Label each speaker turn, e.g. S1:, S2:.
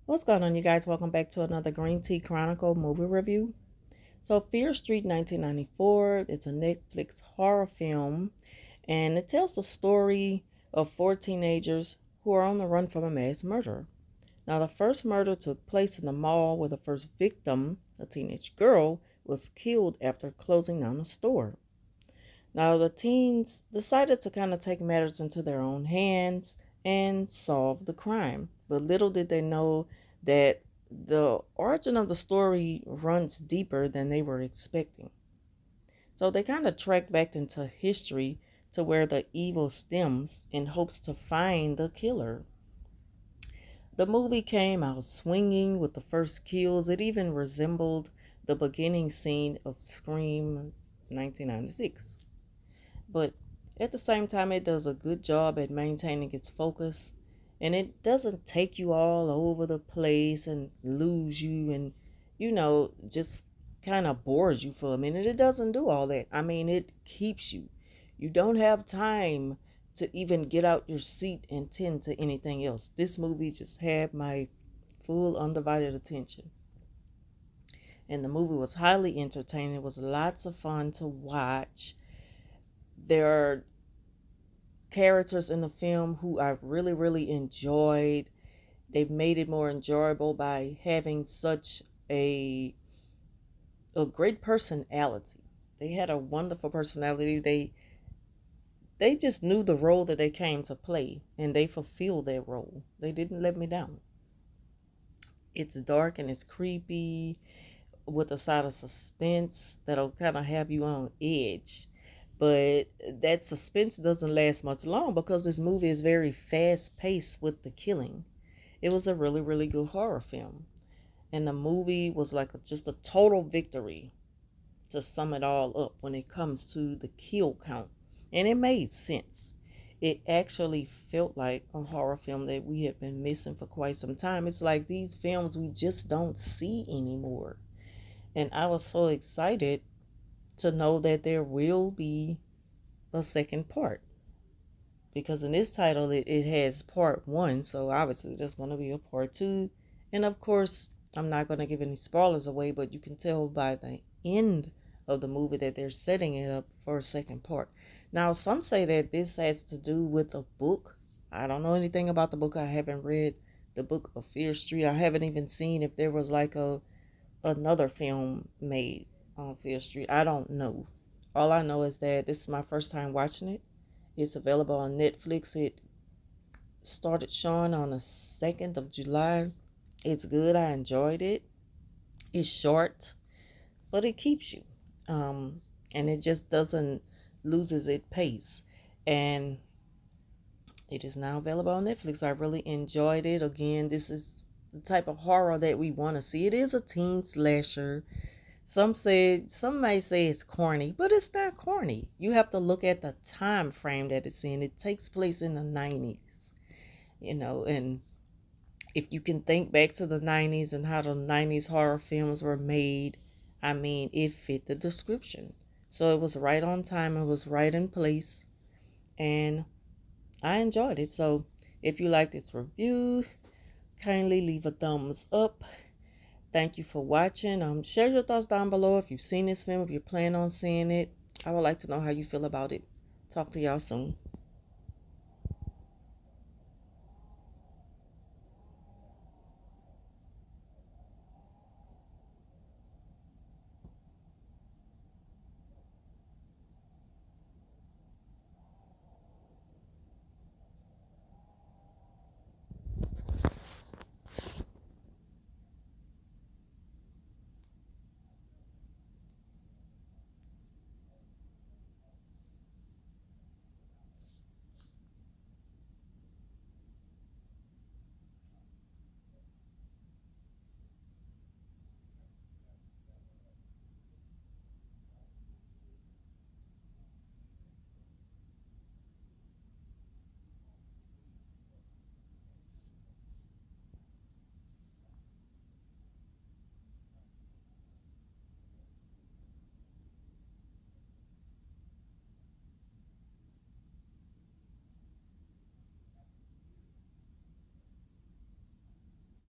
S1: What's going on, you guys? Welcome back to another Green Tea Chronicle movie review. So, Fear Street 1994, it's a Netflix horror film, and it tells the story of four teenagers who are on the run from a mass murder. Now, the first murder took place in the mall where the first victim, a teenage girl, was killed after closing down a store. Now, the teens decided to kind of take matters into their own hands and solve the crime. But little did they know that the origin of the story runs deeper than they were expecting. So they kind of tracked back into history to where the evil stems in hopes to find the killer. The movie came out swinging with the first kills. It even resembled the beginning scene of Scream 1996. But at the same time, it does a good job at maintaining its focus, and it doesn't take you all over the place and lose you and just kind of bores you for a minute. It doesn't do all that. I mean, it keeps you. You don't have time to even get out your seat and tend to anything else. This movie just had my full undivided attention, and the movie was highly entertaining. It was lots of fun to watch. There are characters in the film who I really, really enjoyed. They've made it more enjoyable by having such a great personality. They had a wonderful personality. They just knew the role that they came to play, and they fulfilled their role. They didn't let me down. It's dark and it's creepy with a side of suspense that'll kind of have you on edge. But that suspense doesn't last much long because this movie is very fast paced with the killing. It was a really, really good horror film. And the movie was like just a total victory to sum it all up when it comes to the kill count. And it made sense. It actually felt like a horror film that we have been missing for quite some time. It's like these films we just don't see anymore. And I was so excited to know that there will be a second part. Because in this title, it has part one, so obviously there's going to be a part two. And of course, I'm not going to give any spoilers away, but you can tell by the end of the movie that they're setting it up for a second part. Now, some say that this has to do with a book. I don't know anything about the book. I haven't read the book of Fear Street. I haven't even seen if there was like a another film made on Fear Street. I don't know. All I know is that this is my first time watching it. It's available on Netflix. It started showing on the 2nd of July. It's good. I enjoyed it. It's short, but it keeps you. Um, and it just doesn't loses its pace. And it is now available on Netflix. I really enjoyed it. Again, this is the type of horror that we want to see. It is a teen slasher. Some may say it's corny, but it's not corny. You have to look at the time frame that it's in. It takes place in the 90s, and if you can think back to the 90s and how the 90s horror films were made, I mean, it fit the description. So it was right on time, it was right in place, and I enjoyed it. So if you liked this review, kindly leave a thumbs up. Thank you for watching. Share your thoughts down below if you've seen this film, if you plan on seeing it. I would like to know how you feel about it. Talk to y'all soon.